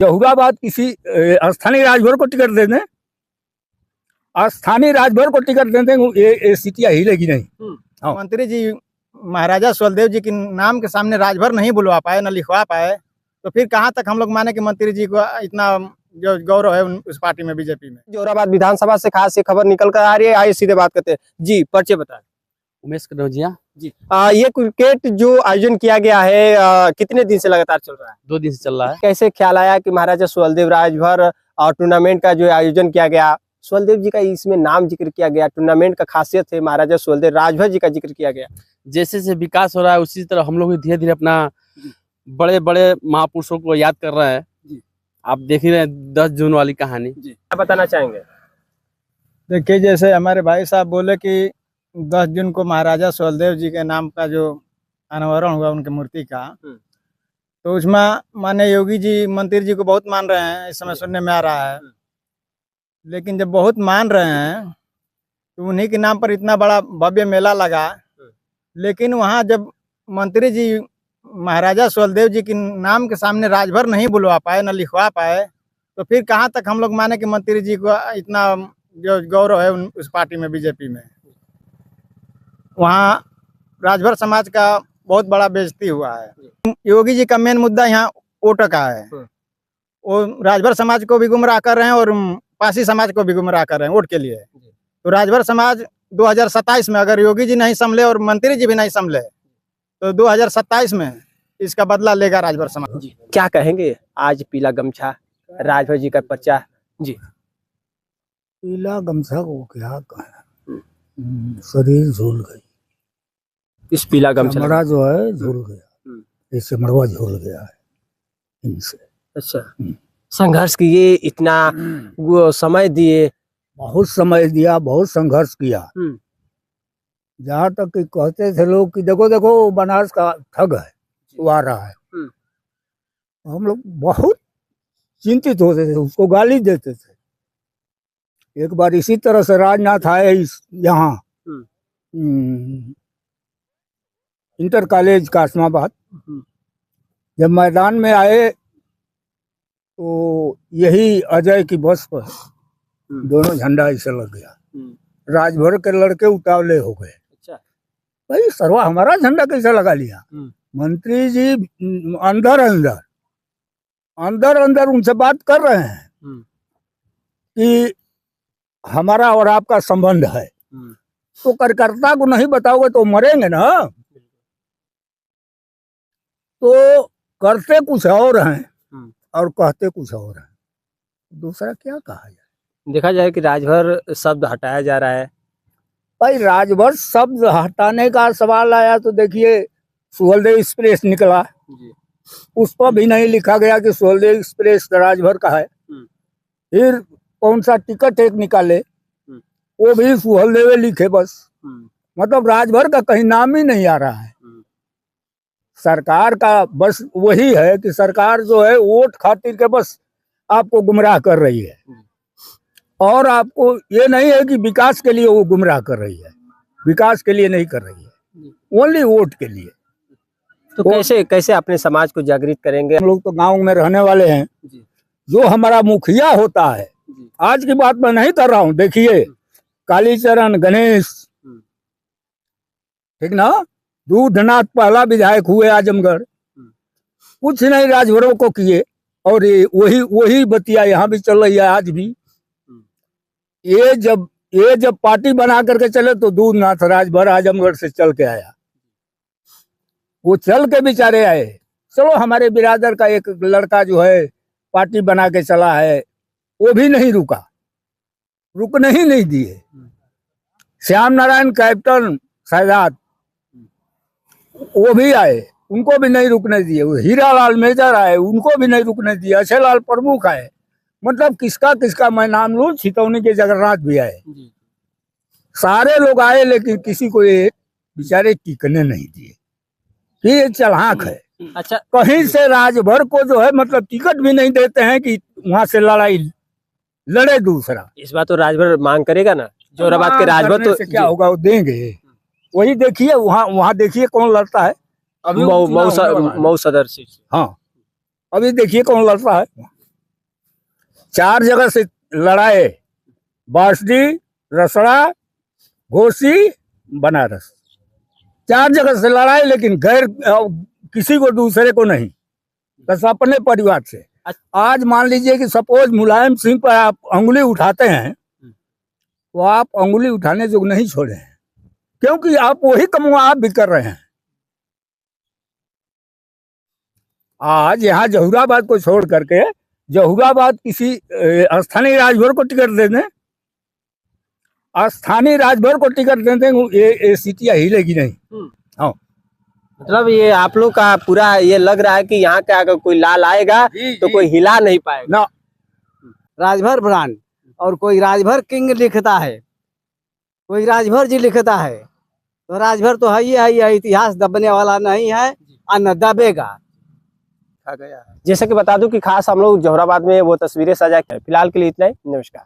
जहुराबाद किसी स्थानीय राजभर को टिकट दे दें, स्थानीय राजभर को टिकट दे दें, ये सीटियाँ हिलेगी नहीं। हाँ। मंत्री जी महाराजा सुहेलदेव जी के नाम के सामने राजभर नहीं बुलवा पाए, न लिखवा पाए, तो फिर कहाँ तक हम लोग माने कि मंत्री जी को इतना जो गौरव है उस पार्टी में, बीजेपी में। जोराबाद विधानसभा से खास ये खबर निकल कर आ रही है, आइए सीधे बात करते हैं। जी परिचय बताएं। उमेश कनौजिया जी। ये क्रिकेट जो आयोजन किया गया है कितने दिन से लगातार चल रहा है? 2 दिन से चल रहा है। कैसे ख्याल आया कि महाराजा सुहेलदेव राजभर और टूर्नामेंट का जो आयोजन किया गया, सुहेलदेव जी का इसमें नाम जिक्र किया गया, टूर्नामेंट का खासियत है महाराजा सुहेलदेव राजभर जी का जिक्र किया गया। जैसे जैसे विकास हो रहा है उसी तरह हम लोग धीरे धीरे अपना बड़े बड़े महापुरुषों को याद कर रहे हैं। आप देख ही रहे हैं 10 जून वाली कहानी। क्या बताना चाहेंगे? देखिए, जैसे हमारे भाई साहब बोले कि 10 जून को महाराजा सुहेलदेव जी के नाम का जो अनावरण हुआ उनकी मूर्ति का, तो उसमें माननीय योगी जी मंत्री जी को बहुत मान रहे हैं, इस समय सुनने में आ रहा है। लेकिन जब बहुत मान रहे हैं तो उन्हीं के नाम पर इतना बड़ा भव्य मेला लगा, लेकिन वहाँ जब मंत्री जी महाराजा सुहेलदेव जी के नाम के सामने राजभर नहीं बुलवा पाए, न लिखवा पाए, तो फिर कहाँ तक हम लोग माने कि मंत्री जी को इतना जो गौरव है उस पार्टी में, बीजेपी में। वहाँ राजभर समाज का बहुत बड़ा बेइज्जती हुआ है। योगी जी का मेन मुद्दा यहाँ वोट का है। वो राजभर समाज को भी गुमराह कर रहे हैं और पासी समाज को भी गुमराह कर रहे हैं वोट के लिए। तो राजभर समाज 2027 में अगर योगी जी नहीं संभले और मंत्री जी भी नहीं संभले तो 2027 में इसका बदला लेगा राजभर समाज। क्या कहेंगे आज पीला गमछा राजभर जी का पर्चा? जी, पीला गमछा को क्या कहें, शरीर झूल गई। इस पीला गमछा चमड़ा जो है झूल गया, ये चमड़वा झूल गया है इनसे। अच्छा, संघर्ष किए, इतना वो समय दिए, बहुत समय दिया, बहुत संघर्ष किया। जहाँ तक कि कहते थे लोग कि देखो देखो बनारस का ठग है, वो आ रहा है। हम लोग बहुत चिंतित होते थे, उसको गाली देते थे। एक बार इसी तरह से राजनाथ आए यहाँ इंटर कॉलेज कासमाबाद, जब मैदान में आए तो यही अजय की बस पर दोनों झंडा ऐसे लग गया। राजभर के लड़के उतावले हो गए। अच्छा, भाई सरवा हमारा झंडा कैसे लगा लिया? मंत्री जी अंदर अंदर उनसे बात कर रहे हैं कि हमारा और आपका संबंध है, तो कार्यकर्ता को नहीं बताओगे तो मरेंगे ना। तो करते कुछ और हैं और कहते कुछ और हैं, दूसरा क्या कहा जाए। देखा जाए कि राजभर शब्द हटाया जा रहा है। भाई राजभर शब्द हटाने का सवाल आया तो देखिए सुहेलदेव एक्सप्रेस निकला, उस पर भी नहीं लिखा गया कि सुहेलदेव एक्सप्रेस राजभर का है। फिर कौन सा टिकट एक निकाले, वो भी सुहेलदेव लिखे बस। मतलब राजभर का कहीं नाम ही नहीं आ रहा है। सरकार का बस वही है कि सरकार जो है वोट खातिर के बस आपको गुमराह कर रही है, और आपको ये नहीं है कि विकास के लिए वो गुमराह कर रही है, विकास के लिए नहीं कर रही है, ओनली वोट के लिए। तो कैसे अपने समाज को जागृत करेंगे? हम लोग तो गांव में रहने वाले हैं। जो हमारा मुखिया होता है, आज की बात मैं नहीं कर रहा हूँ, देखिए कालीचरण गणेश, ठीक ना, दूधनाथ पहला विधायक हुए आजमगढ़, कुछ नहीं राजभरों को किए, और वही बतिया यहाँ भी चल रही है आज भी। ये जब पार्टी बना करके चले तो दूधनाथ राजभर आजमगढ़ से चल के आया, वो चल के बेचारे आए। चलो हमारे बिरादर का एक लड़का जो है पार्टी बना के चला है, वो भी नहीं रुका, रुकने ही नहीं दिए। श्याम नारायण कैप्टन सायदात वो भी आए, उनको भी नहीं रुकने दिए। हीरालाल मेजर आए, उनको भी नहीं रुकने दिए। अक्षयलाल प्रमुख आए, मतलब किसका मैं नाम लूं, छितौनी के जगन्नाथ भी आए, सारे लोग आए, लेकिन किसी को ये बेचारे टिकने नहीं दिए कि ये चलाक है। अच्छा, कहीं से राजभर को जो है मतलब टिकट भी नहीं देते हैं कि वहां से लड़ाई लड़े दूसरा। इस बात तो राजभर मांग करेगा ना, जोराबाद के राजभर तो क्या होगा, वो देंगे। वही देखिए वहाँ देखिए कौन लड़ता है अभी, मऊ सदर से। हाँ, अभी देखिए कौन लड़ता है। 4 जगह से लड़ाए, बासडी, रसड़ा, घोसी, बनारस, 4 जगह से लड़ाए, लेकिन गैर किसी को दूसरे को नहीं, बस अपने परिवार से। आज मान लीजिए कि सपोज मुलायम सिंह पर आप अंगुली उठाते हैं, तो आप अंगुली उठाने जो नहीं छोड़े हैं, क्योंकि आप वही कम आप भी कर रहे हैं। आज यहाँ जहूराबाद को छोड़ करके जहूराबाद किसी स्थानीय राजभर को टिकट दे दें, स्थानीय राजभर को टिकट दे दें, ये सीटियाँ हिलेगी नहीं। हाँ, मतलब ये आप लोग का पूरा ये लग रहा है कि यहाँ का अगर कोई लाल आएगा तो कोई हिला नहीं पाएगा ना। राजभर ब्रांड और कोई राजभर किंग लिखता है, कोई राजभर जी लिखता है, तो राजभर तो है ही है, इतिहास दबने वाला नहीं है और न दबेगा। जैसा कि बता दूं कि खास हम लोग जौहराबाद में वो तस्वीरें सजा के, फिलहाल के लिए इतना ही, नमस्कार।